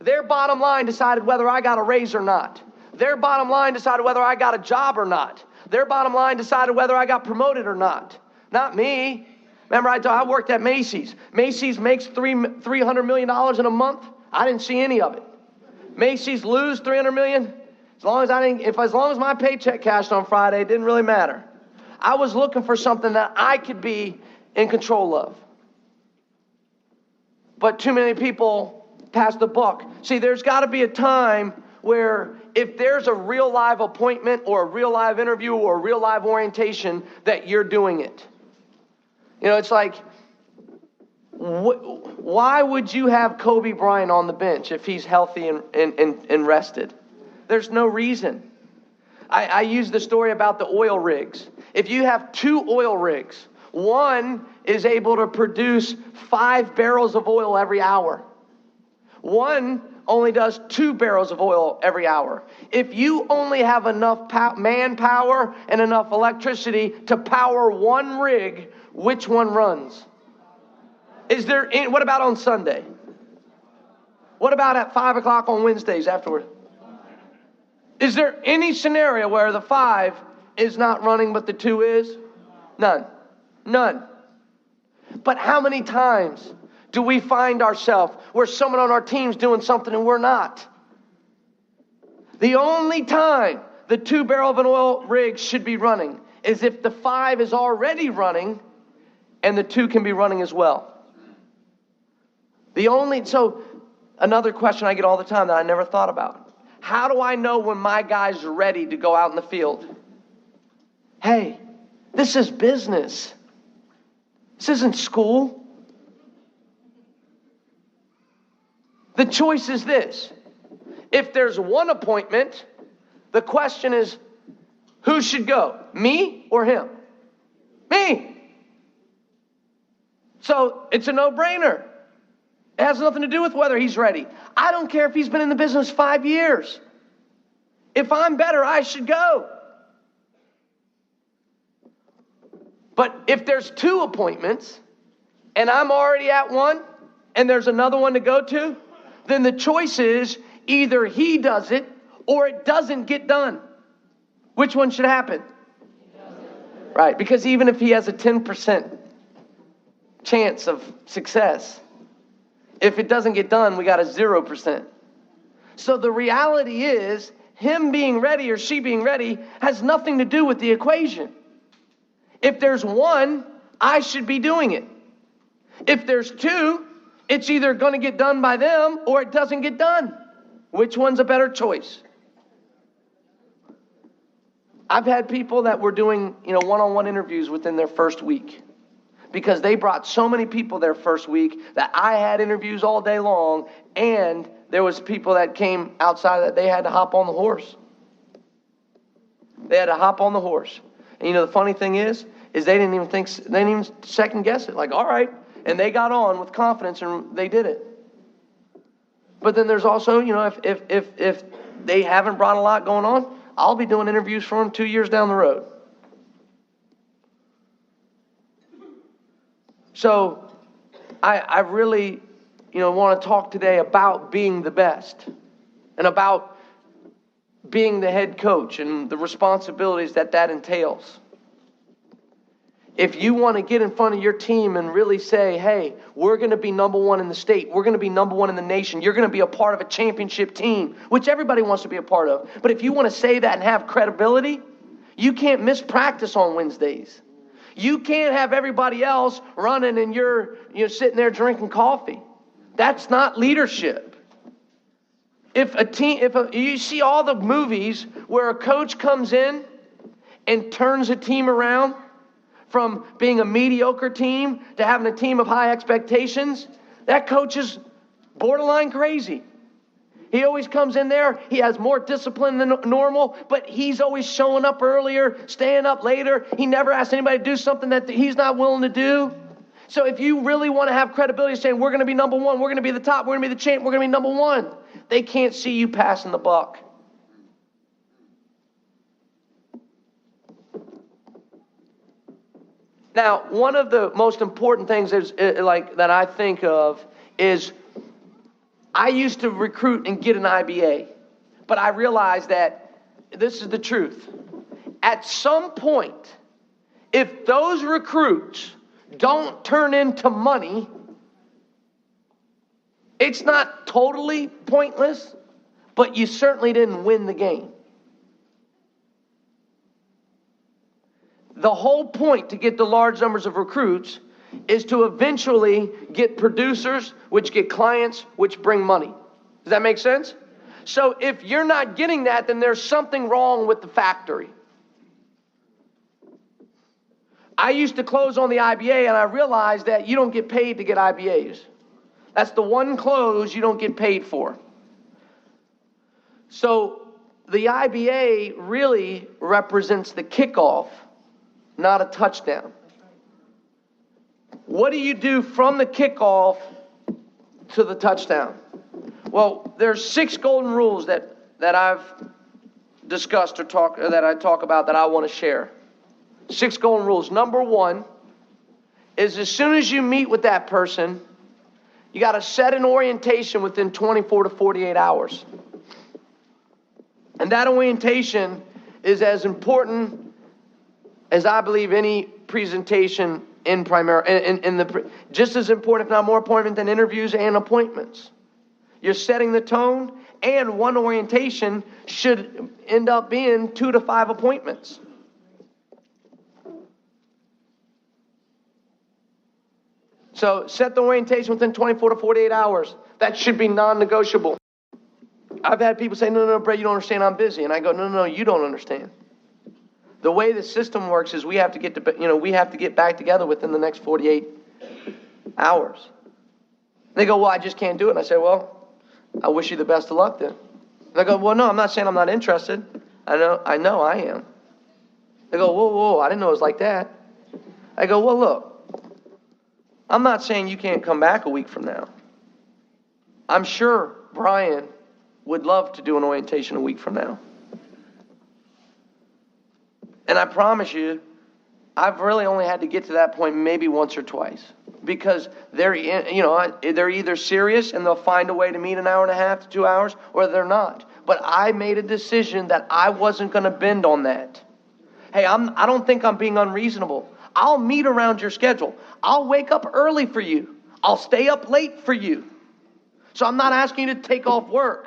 Their bottom line decided whether I got a raise or not. Their bottom line decided whether I got a job or not. Their bottom line decided whether I got promoted or not. Not me. Remember, I worked at Macy's. Macy's makes $300 million in a month. I didn't see any of it. Macy's lose $300 million. As long as my paycheck cashed on Friday, it didn't really matter. I was looking for something that I could be in control of. But too many people pass the buck. See, there's got to be a time where if there's a real live appointment or a real live interview or a real live orientation, that you're doing it. It's like, why would you have Kobe Bryant on the bench if he's healthy and rested? There's no reason. I use the story about the oil rigs. If you have 2 oil rigs, one is able to produce 5 barrels of oil every hour. One only does 2 barrels of oil every hour. If you only have enough manpower and enough electricity to power one rig, which one runs? What about on Sunday? What about at 5 o'clock on Wednesdays afterward? Is there any scenario where the 5 is not running but the 2 is? None. None. But how many times do we find ourselves where someone on our team's doing something and we're not? The only time the 2 barrel of an oil rig should be running is if the 5 is already running and the 2 can be running as well. So another question I get all the time that I never thought about. How do I know when my guy's ready to go out in the field? Hey, this is business. This isn't school. The choice is this. If there's one appointment, the question is, who should go? Me or him? Me. So it's a no-brainer. It has nothing to do with whether he's ready. I don't care if he's been in the business 5 years. If I'm better, I should go. But if there's 2 appointments and I'm already at one and there's another one to go to, then the choice is either he does it or it doesn't get done. Which one should happen? Right, because even if he has a 10% chance of success, if it doesn't get done, we got a 0%. So the reality is, him being ready or she being ready has nothing to do with the equation. If there's one, I should be doing it. If there's two, it's either going to get done by them or it doesn't get done. Which one's a better choice? I've had people that were doing, one-on-one interviews within their first week because they brought so many people their first week that I had interviews all day long, and there was people that came outside that they had to hop on the horse. They had to hop on the horse. And the funny thing is they didn't even second guess it. Like, all right. And they got on with confidence and they did it. But then there's also, if they haven't brought a lot going on, I'll be doing interviews for them 2 years down the road. So I really, want to talk today about being the best and about being the head coach and the responsibilities that entails. If you want to get in front of your team and really say, hey, we're going to be number one in the state. We're going to be number one in the nation. You're going to be a part of a championship team, which everybody wants to be a part of. But if you want to say that and have credibility, you can't miss practice on Wednesdays. You can't have everybody else running and you're sitting there drinking coffee. That's not leadership. You see all the movies where a coach comes in and turns a team around, from being a mediocre team to having a team of high expectations, that coach is borderline crazy. He always comes in there, he has more discipline than normal, but he's always showing up earlier, staying up later. He never asks anybody to do something that he's not willing to do. So if you really want to have credibility saying, we're going to be number one, we're going to be the top, we're going to be the champ, we're going to be number one, they can't see you passing the buck. Now, one of the most important things that I think of is I used to recruit and get an IBA, but I realized that this is the truth. At some point, if those recruits don't turn into money, it's not totally pointless, but you certainly didn't win the game. The whole point to get the large numbers of recruits is to eventually get producers, which get clients, which bring money. Does that make sense? So if you're not getting that, then there's something wrong with the factory. I used to close on the IBA, and I realized that you don't get paid to get IBAs. That's the one close you don't get paid for. So the IBA really represents the kickoff, not a touchdown. What do you do from the kickoff to the touchdown? Well, there's 6 golden rules that I've discussed that I talk about that I want to share. 6 golden rules. Number 1 is as soon as you meet with that person, you got to set an orientation within 24 to 48 hours. And that orientation is as important as I believe any presentation in Primerica, just as important, if not more important, than interviews and appointments. You're setting the tone, and one orientation should end up being 2 to 5 appointments. So set the orientation within 24 to 48 hours. That should be non-negotiable. I've had people say, no, Brett, you don't understand, I'm busy. And I go, no, you don't understand. The way the system works is we have to get back together within the next 48 hours. They go, well, I just can't do it. And I say, well, I wish you the best of luck then. They go, well, no, I'm not saying I'm not interested. I know I am. They go, whoa, I didn't know it was like that. I go, well, look, I'm not saying you can't come back a week from now. I'm sure Brian would love to do an orientation a week from now. And I promise you, I've really only had to get to that point maybe once or twice. Because they're either serious and they'll find a way to meet an hour and a half to 2 hours, or they're not. But I made a decision that I wasn't going to bend on that. Hey, I don't think I'm being unreasonable. I'll meet around your schedule. I'll wake up early for you. I'll stay up late for you. So I'm not asking you to take off work.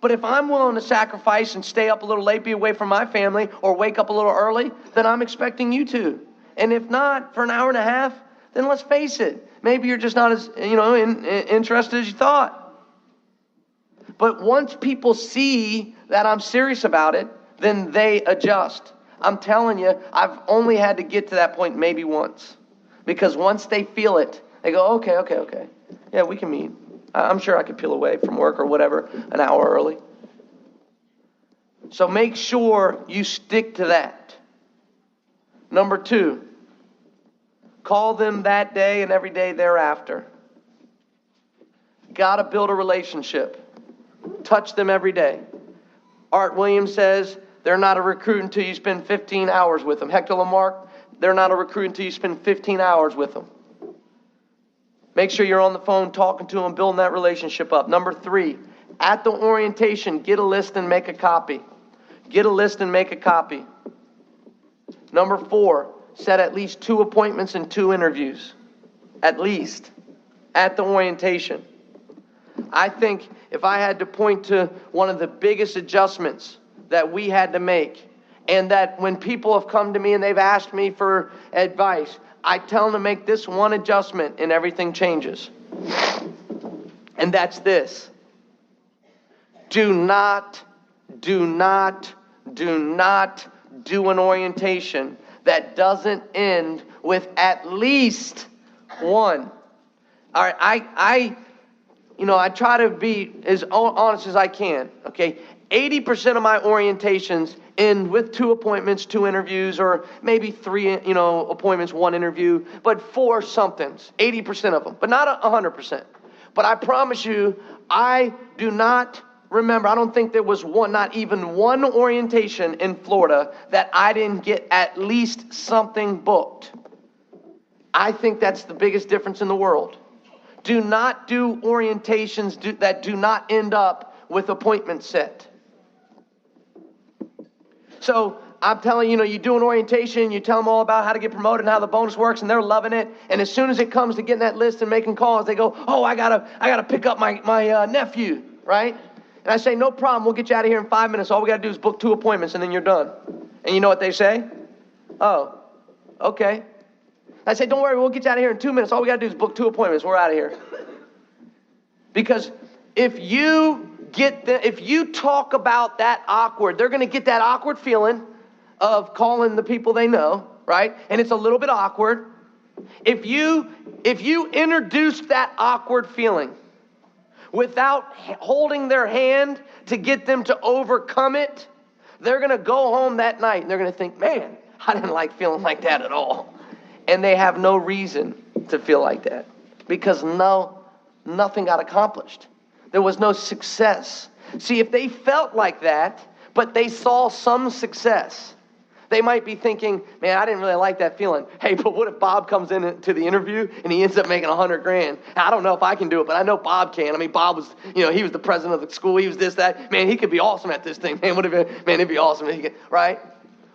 But if I'm willing to sacrifice and stay up a little late, be away from my family, or wake up a little early, then I'm expecting you to. And if not, for an hour and a half, then let's face it. Maybe you're just not as, interested as you thought. But once people see that I'm serious about it, then they adjust. I'm telling you, I've only had to get to that point maybe once. Because once they feel it, they go, okay. Yeah, we can meet. I'm sure I could peel away from work or whatever an hour early. So make sure you stick to that. Number 2, call them that day and every day thereafter. Got to build a relationship. Touch them every day. Art Williams says, they're not a recruit until you spend 15 hours with them. Hector Lamarck, they're not a recruit until you spend 15 hours with them. Make sure you're on the phone talking to them, building that relationship up. Number 3, at the orientation, get a list and make a copy. Get a list and make a copy. Number 4, set at least 2 appointments and 2 interviews. At least. At the orientation. I think if I had to point to one of the biggest adjustments that we had to make, and that when people have come to me and they've asked me for advice, I tell them to make this one adjustment and everything changes. And that's this. Do not do an orientation that doesn't end with at least one. All right, I try to be as honest as I can, okay? 80% of my orientations end with 2 appointments, 2 interviews, or maybe 3, appointments, 1 interview, but 4 somethings, 80% of them, but not 100%. But I promise you, I do not remember, I don't think there was not even one orientation in Florida that I didn't get at least something booked. I think that's the biggest difference in the world. Do not do orientations that do not end up with appointments set. So I'm telling you, you do an orientation, you tell them all about how to get promoted and how the bonus works, and they're loving it. And as soon as it comes to getting that list and making calls, they go, oh, I gotta pick up my nephew, right? And I say, no problem, we'll get you out of here in 5 minutes. All we gotta do is book 2 appointments and then you're done. And you know what they say? Oh, okay. I say, don't worry, we'll get you out of here in 2 minutes. All we gotta do is book 2 appointments. We're out of here. Because if you talk about that awkward, they're going to get that awkward feeling of calling the people they know, right? And it's a little bit awkward. If you introduce that awkward feeling without holding their hand to get them to overcome it, they're going to go home that night and they're going to think, man, I didn't like feeling like that at all. And they have no reason to feel like that because nothing got accomplished. There was no success. See, if they felt like that, but they saw some success, they might be thinking, man, I didn't really like that feeling. Hey, but what if Bob comes in to the interview and he ends up making $100,000? I don't know if I can do it, but I know Bob can. I mean, Bob was, he was the president of the school. He was this, that. Man, he could be awesome at this thing. Man, it'd be awesome. Right?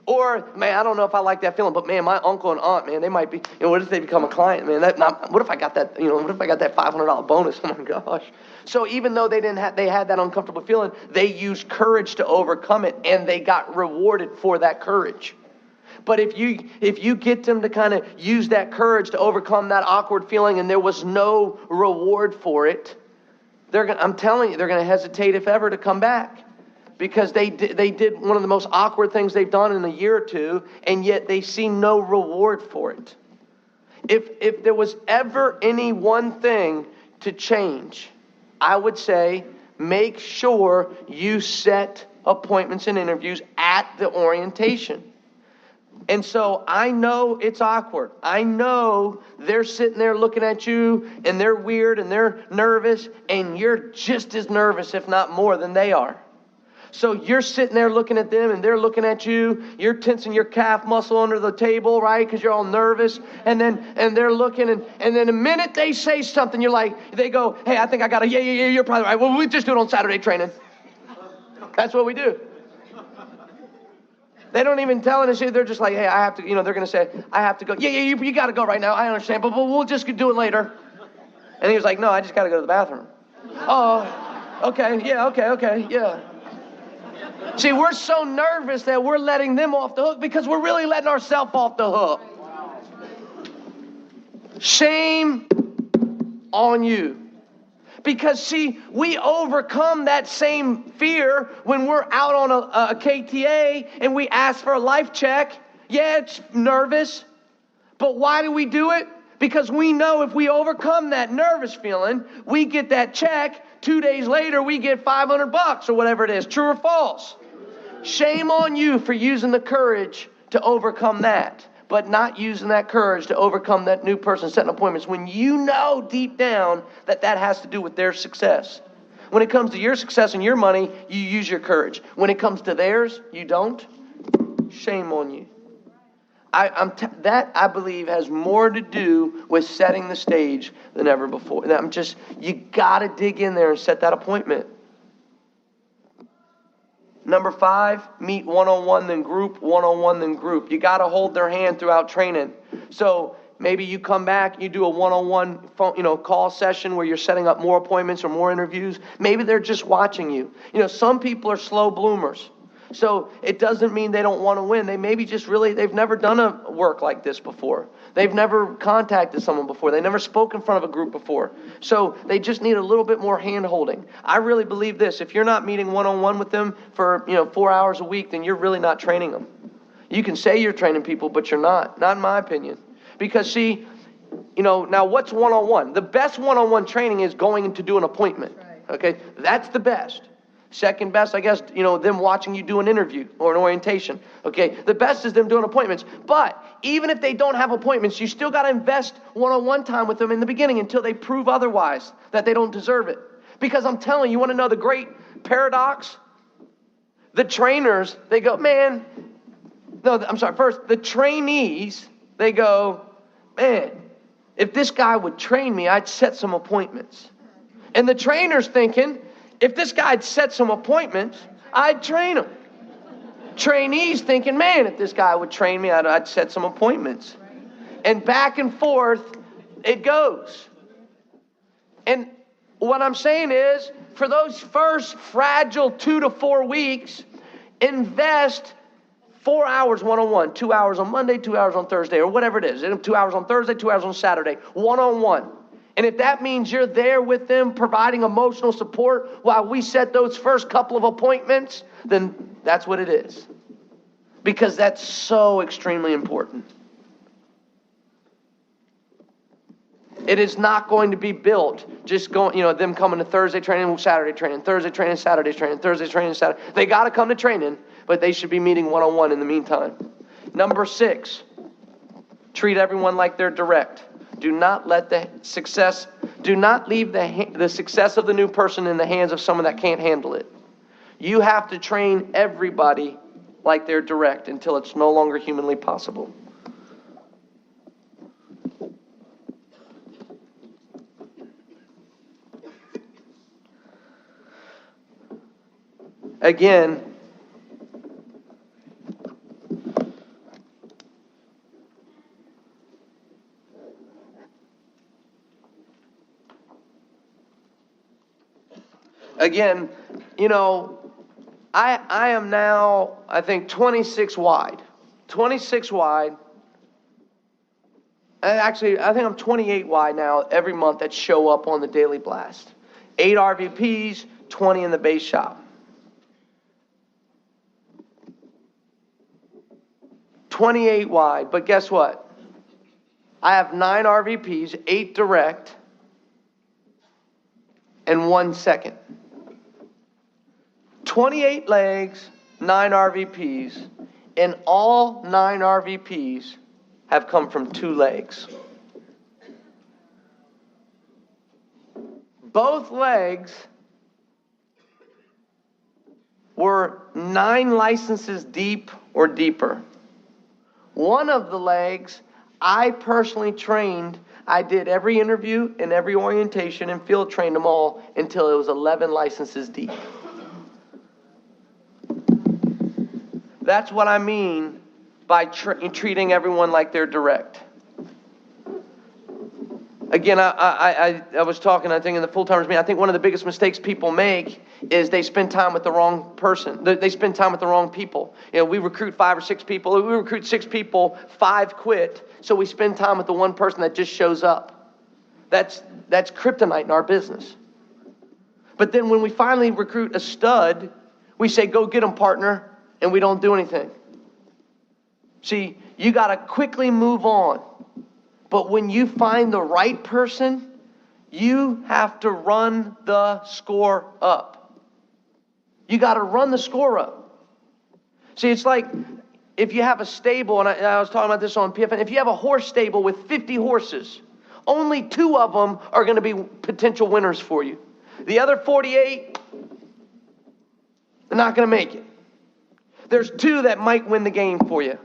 Or, man, I don't know if I like that feeling, but man, my uncle and aunt, man, they might be, what if they become a client, man? What if I got that, what if I got that $500 bonus? Oh my gosh. So even though they had that uncomfortable feeling, they used courage to overcome it, and they got rewarded for that courage. But if you get them to kind of use that courage to overcome that awkward feeling, and there was no reward for it, I'm telling you, they're going to hesitate, if ever, to come back. Because they did one of the most awkward things they've done in a year or 2, and yet they see no reward for it. If there was ever any one thing to change, I would say make sure you set appointments and interviews at the orientation. And so I know it's awkward. I know they're sitting there looking at you, and they're weird, and they're nervous, and you're just as nervous, if not more, than they are. So you're sitting there looking at them and they're looking at you. You're tensing your calf muscle under the table, right? Because you're all nervous. And they're looking and then the minute they say something, they go, hey, I think I got yeah, you're probably right. Well, we just do it on Saturday training. That's what we do. They don't even tell us. They're just like, hey, I have to, they're going to say, I have to go. Yeah, you got to go right now. I understand, but we'll just do it later. And he was like, no, I just got to go to the bathroom. Oh, okay. Yeah, okay. Yeah. See, we're so nervous that we're letting them off the hook because we're really letting ourselves off the hook. Shame on you. Because see, we overcome that same fear when we're out on a KTA and we ask for a life check. Yeah, it's nervous. But why do we do it? Because we know if we overcome that nervous feeling, we get that check. 2 days later, we get $500 or whatever it is. True or false? Shame on you for using the courage to overcome that, but not using that courage to overcome that new person setting appointments when you know deep down that that has to do with their success. When it comes to your success and your money, you use your courage. When it comes to theirs, you don't. Shame on you. That I believe has more to do with setting the stage than ever before. You got to dig in there and set that appointment. Number 5, meet one-on-one then group, one-on-one then group. You got to hold their hand throughout training. So maybe you come back, you do a one-on-one phone, call session where you're setting up more appointments or more interviews. Maybe they're just watching you. Some people are slow bloomers. So it doesn't mean they don't want to win. They maybe just they've never done a work like this before. They've never contacted someone before. They never spoke in front of a group before. So they just need a little bit more hand holding. I really believe this. If you're not meeting one-on-one with them for 4 hours a week, then you're really not training them. You can say you're training people, but you're not. Not in my opinion. Because see, now what's one-on-one? The best one-on-one training is going to do an appointment. Okay? That's the best. Second best, I guess, them watching you do an interview or an orientation. Okay, the best is them doing appointments. But even if they don't have appointments, you still got to invest one-on-one time with them in the beginning until they prove otherwise, that they don't deserve it. Because I'm telling you, want to know the great paradox? The trainers, they go, first, the trainees, they go, man, if this guy would train me, I'd set some appointments. And the trainer's thinking, if this guy'd set some appointments, I'd train him. Trainees thinking, man, if this guy would train me, I'd set some appointments. And back and forth it goes. And what I'm saying is, for those first fragile 2 to 4 weeks, invest 4 hours one-on-one, 2 hours on Monday, 2 hours on Thursday, or whatever it is. 2 hours on Thursday, 2 hours on Saturday, one-on-one. And if that means you're there with them providing emotional support while we set those first couple of appointments, then that's what it is. Because that's so extremely important. It is not going to be built just going, them coming to Thursday training, Saturday training, Thursday training, Saturday training, Thursday training, Saturday. They got to come to training, but they should be meeting one-on-one in the meantime. Number 6, treat everyone like they're direct. Do not leave the success of the new person in the hands of someone that can't handle it. You have to train everybody like they're direct until it's no longer humanly possible. Again, I am now, I think, 26 wide. 26 wide. Actually, I think I'm 28 wide now every month that show up on the daily blast. 8 RVPs, 20 in the base shop. 28 wide, but guess what? I have 9 RVPs, 8 direct, and 1 second. 28 legs, 9 RVPs, and all 9 RVPs have come from 2 legs. Both legs were 9 licenses deep or deeper. One of the legs, I personally trained. I did every interview and every orientation and field trained them all until it was 11 licenses deep. That's what I mean by treating everyone like they're direct. Again, I was talking, I think in the full-timers meeting, I think one of the biggest mistakes people make is they spend time with the wrong person. They spend time with the wrong people. We recruit 5 or 6 people. We recruit 6 people, 5 quit. So we spend time with the one person that just shows up. That's kryptonite in our business. But then when we finally recruit a stud, we say, go get him, partner, and we don't do anything. See, you got to quickly move on. But when you find the right person, you have to run the score up. You got to run the score up. See, it's like if you have a stable, and I was talking about this on PFN, if you have a horse stable with 50 horses, only 2 of them are going to be potential winners for you. The other 48, they're not going to make it. There's 2 that might win the game for you.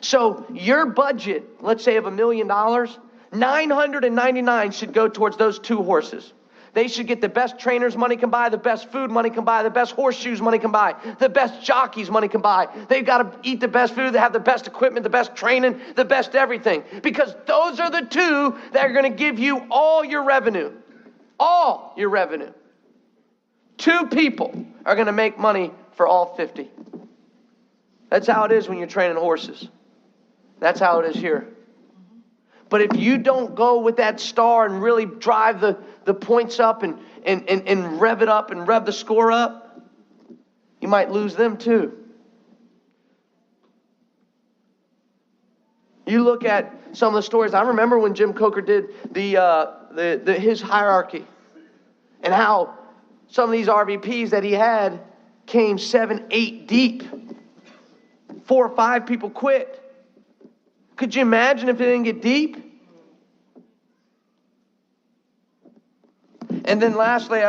So your budget, let's say of $1 million, 999 should go towards those 2 horses. They should get the best trainers money can buy, the best food money can buy, the best horseshoes money can buy, the best jockeys money can buy. They've got to eat the best food, they have the best equipment, the best training, the best everything. Because those are the 2 that are going to give you all your revenue. All your revenue. 2 people are going to make money for all 50. That's how it is when you're training horses. That's how it is here. But if you don't go with that star and really drive the points up and rev it up and rev the score up, you might lose them too. You look at some of the stories. I remember when Jim Coker did his hierarchy and how some of these RVPs that he had came 7, 8 deep. 4 or 5 people quit. Could you imagine if it didn't get deep? And then lastly,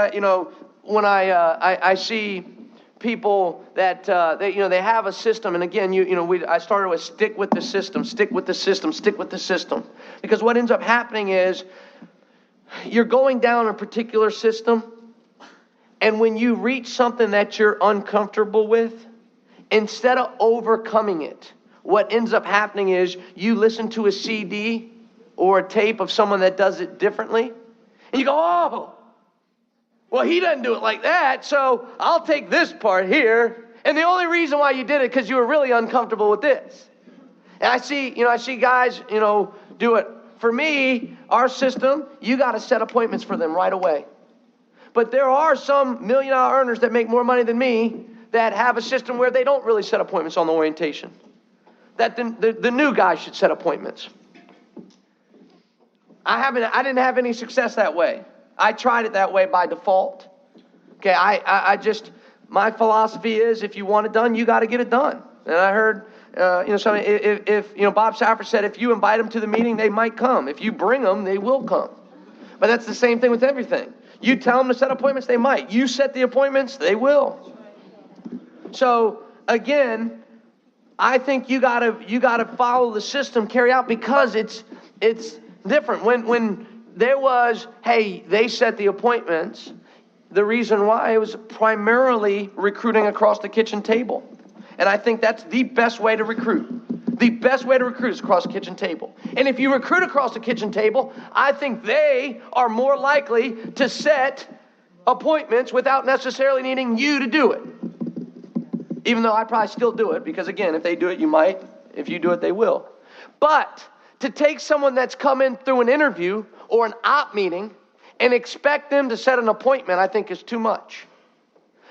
when I see people that they have a system, and again, I started with stick with the system, stick with the system, stick with the system, because what ends up happening is you're going down a particular system, and when you reach something that you're uncomfortable with, instead of overcoming it, what ends up happening is you listen to a CD or a tape of someone that does it differently, and you go, oh, well, he doesn't do it like that, so I'll take this part here. And the only reason why you did it because you were really uncomfortable with this. And I see guys, do it. For me, our system, you got to set appointments for them right away. But there are some $1 million earners that make more money than me that have a system where they don't really set appointments on the orientation. That the new guy should set appointments. I didn't have any success that way. I tried it that way by default. Okay, my philosophy is if you want it done, you got to get it done. And I heard, if Bob Safford said, if you invite them to the meeting, they might come. If you bring them, they will come. But that's the same thing with everything. You tell them to set appointments, they might. You set the appointments, they will. So again, I think you gotta follow the system, carry out, because it's different. When there was, hey, they set the appointments, the reason why it was primarily recruiting across the kitchen table. And I think that's the best way to recruit. The best way to recruit is across the kitchen table. And if you recruit across the kitchen table, I think they are more likely to set appointments without necessarily needing you to do it. Even though I probably still do it, because again, if they do it, you might. If you do it, they will. But to take someone that's come in through an interview or an op meeting and expect them to set an appointment, I think is too much.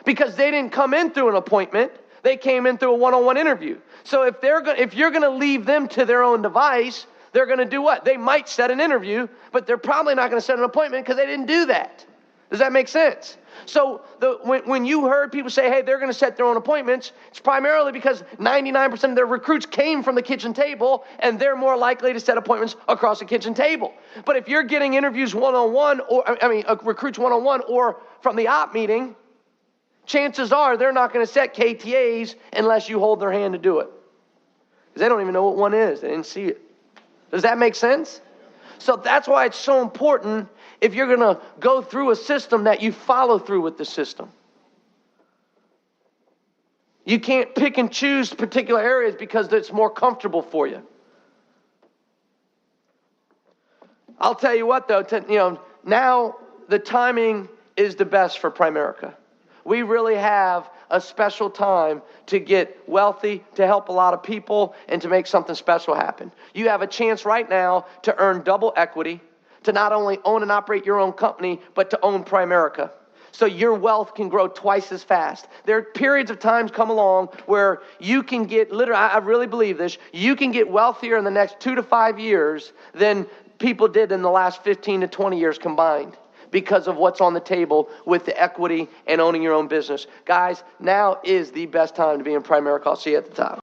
Because they didn't come in through an appointment, they came in through a one-on-one interview. So if you're going to leave them to their own device, they're going to do what? They might set an interview, but they're probably not going to set an appointment because they didn't do that. Does that make sense? So when you heard people say, hey, they're going to set their own appointments, it's primarily because 99% of their recruits came from the kitchen table, and they're more likely to set appointments across the kitchen table. But if you're getting interviews one-on-one, recruits one-on-one or from the op meeting, chances are they're not going to set KTAs unless you hold their hand to do it. Because they don't even know what one is. They didn't see it. Does that make sense? So that's why it's so important, if you're going to go through a system, that you follow through with the system. You can't pick and choose particular areas because it's more comfortable for you. I'll tell you what though, now the timing is the best for Primerica. We really have a special time to get wealthy, to help a lot of people, and to make something special happen. You have a chance right now to earn double equity, to not only own and operate your own company, but to own Primerica. So your wealth can grow twice as fast. There are periods of times come along where you can get, literally, I really believe this, you can get wealthier in the next 2 to 5 years than people did in the last 15 to 20 years combined, because of what's on the table with the equity and owning your own business. Guys, now is the best time to be in Primerica. I'll see you at the top.